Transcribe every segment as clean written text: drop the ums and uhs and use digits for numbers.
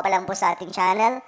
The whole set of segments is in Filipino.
pa lang po sa ating channel,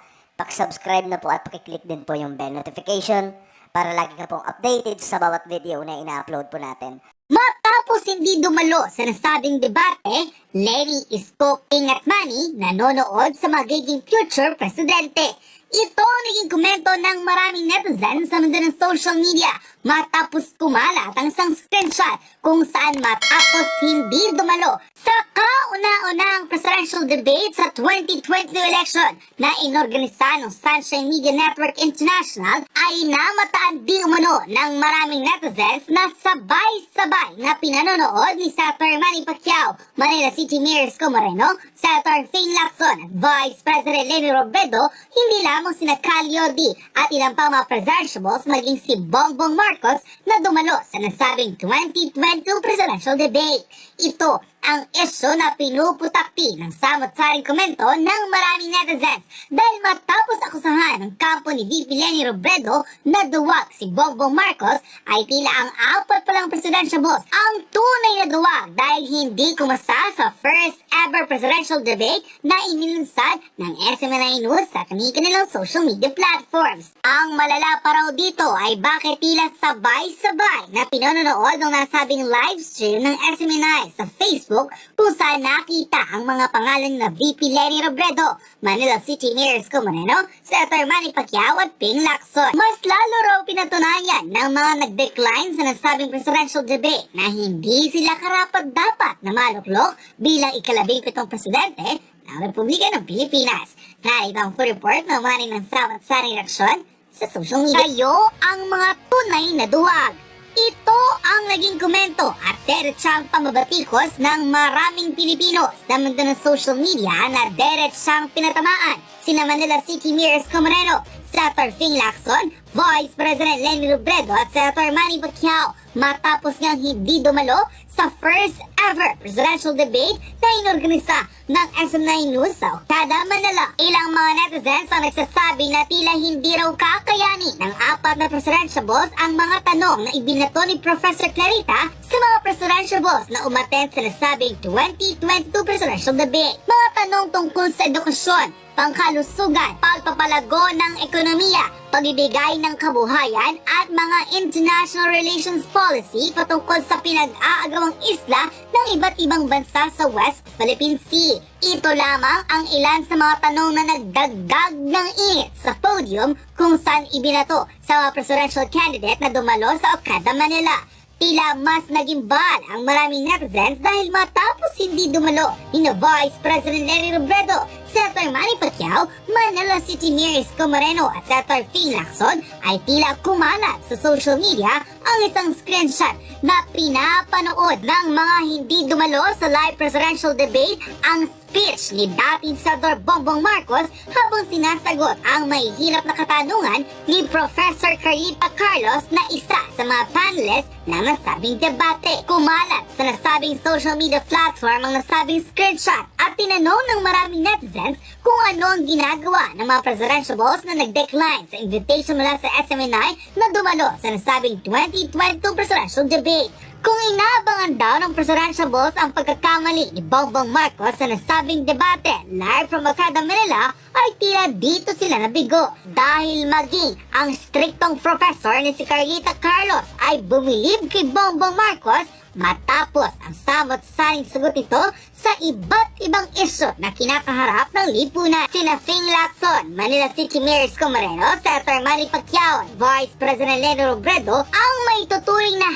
subscribe na po at pakiclick din po yung bell notification para lagi ka pong updated sa bawat video na ina-upload po natin. Matapos hindi dumalo sa nasabing debate, Lenny Isko Ping at Manny nanonood sa magiging future presidente. Ito ang naging komento ng maraming netizens sa mundo ng social media matapos kumalat ang isang screenshot kung saan matapos hindi dumalo sa kauna-unahang presidential debate sa 2022 election na inorganisa ng Sunshine Media Network International ay namataan di umano ng maraming netizens na sabay-sabay na pinanonood ni Senator Manny Pacquiao, Manila City Mayor Isko Moreno, Senator Fing Lacson at Vice President Lenny Robredo, hindi lamang sina Calio D at ilang pang mga presidentiables maging si Bongbong Marcos na dumalo sa nasabing 2022 presidential debate. Ito ang isyu na pinuputakti ng samot-saring komento ng maraming netizens dahil matapos akusahan ng kampo ni VP Lenny Robredo na duwag si Bongbong Marcos ay tila ang apat palang presidential boss ang tunay na duwag dahil hindi kumasa sa first ever presidential debate na inilunsad ng SMNI News sa kanilang social media platforms. Ang malala pa raw dito ay bakit tila sabay-sabay na pinanonood ng nasabing live stream ng SMNI sa Facebook kung saan nakita ang mga pangalan na VP Lenny Robredo, Manila City Mayor Isko Moreno, Senator Manny Pacquiao at Ping Lacson. Mas lalo raw pinatunayan ng mga nag-decline sa nasabing presidential debate na hindi sila karapat-dapat na maluklok bilang ika-17 presidente ng Republika ng Pilipinas. Narito ang full report ng maraming ng samot-saring reaksyon sa social media. Kayo ang mga tunay na duwag. Ito ang naging komento at derechang pamabatikos ng maraming Pilipino sa mundo ng social media na derechang pinatamaan sina Manila City Mayor Isko Moreno, Senator Fing Lacson, Vice President Lenny Robredo at Senator Manny Pacquiao matapos ngang hindi dumalo sa first ever presidential debate na inorganisa ng SMNI News sa Oktada, Manila. Ilang mga netizens ang nagsasabi na tila hindi raw kakayanin ng apat na presidential boss ang mga tanong na ibinato ni Professor Clarita sa mga presidential boss na umattend sa nasabing 2022 presidential debate. Mga tanong tungkol sa edukasyon, pangkalusugan, pagpapalago ng ekonomiya, pagbibigay ng kabuhayan at mga international relations policy patungkol sa pinag-aagawang isla ng iba't ibang bansa sa West Philippine Sea. Ito lamang ang ilan sa mga tanong na nagdagdag ng init sa podium kung saan ibinato sa mga presidential candidate na dumalo sa Okada, Manila. Tila mas naging bal ang maraming netizens dahil matapos hindi dumalo ni Vice President Lenny Robredo, Senator Manny Pacquiao, Manila City Mayor Isko Moreno at Senator Fing Lacson ay tila kumalat sa social media ang isang screenshot na pinapanood ng mga hindi dumalo sa live presidential debate ang speech ni dating Senator Bongbong Marcos habang sinasagot ang mahihirap na katanungan ni Professor Carlita Carlos na isa sa mga panelists na nasabing debate. Kumalat sa nasabing social media platform ang nasabing screenshot at tinanong ng maraming netizens kung ano ang ginagawa ng mga presidential boss na nag-decline sa invitation mula sa SMNI na dumalo sa nasabing 2022 presidential debate. Kung inaabangan daw ng presidential boss ang pagkakamali ni Bongbong Marcos sa nasabing debate live from Okada, Manila, ay tila dito sila nabigo dahil maging ang striktong professor ni si Carlita Carlos ay bumilib kay Bongbong Marcos matapos ang samot-saring sagot ito sa iba't ibang isyu na kinakaharap ng lipunan. Sina Fing Lacson, Manila City Mayor Isko Moreno, Senator Manny Pacquiao, Vice President Lenny Robredo ang may tuturing na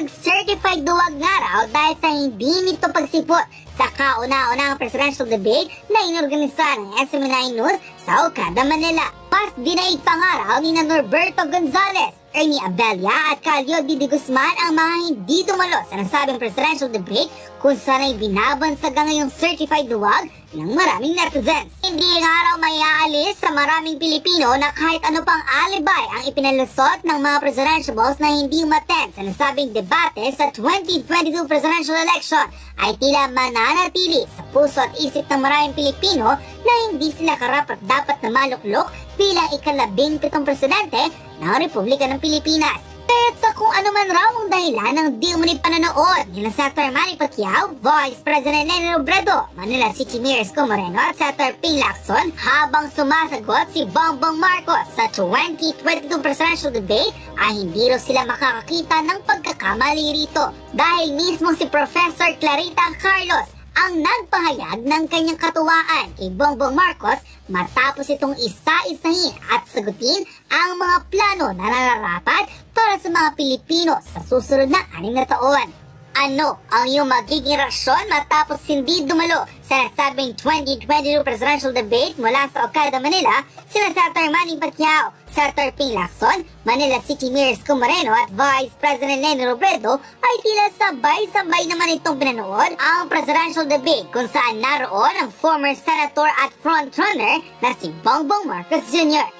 #certified duwag nga raw dahil sa hindi nito pagsipot sa kauna-unahang presidential debate na inorganisa ng SMNI News sa Okada, Manila. Pas dinaig pa nga raw ni Norberto Gonzales, Ernie Abella at Calio D. Guzman ang mga hindi dumalo sa nasabing presidential debate kung saan ay binabansag ngayong certified duwag ng maraming netizens. Hindi nga raw maiaalis sa maraming Pilipino na kahit ano pang alibay ang ipinalusot ng mga presidential boss na hindi umattend sa nasabing debate sa 2022 presidential election ay tila mananatili sa puso at isip ng maraming Pilipino na hindi sila karapat-dapat na maluklok bilang ika-17 presidente ng Republika ng Pilipinas. Kaya't sa kung ano man raw ang dahilan ng di umani pananood nila Senator Manny Pacquiao, Vice President Leni Robredo, Manila City Mayor Isko Moreno at Senator Ping Lacson habang sumasagot si Bongbong Marcos sa 2022 presidential debate ay hindi raw sila makakakita ng pagkakamali rito dahil mismo si Professor Clarita Carlos ang nagpahayag ng kanyang katuwaan kay Bongbong Marcos matapos itong isa-isahin at sagutin ang mga plano na nararapat para sa mga Pilipino sa susunod na 6 na taon. Ano ang iyong magiging reaksyon matapos hindi dumalo sa nasabing 2022 presidential debate mula sa Okada, Manila, sina Senator Manny Pacquiao, Senator Ping Lacson, Manila City Mayor Isko Moreno at Vice President Leni Robredo ay tila sabay-sabay naman itong pinanood ang presidential debate kung saan naroon ang former senator at frontrunner na si Bongbong Marcos Jr.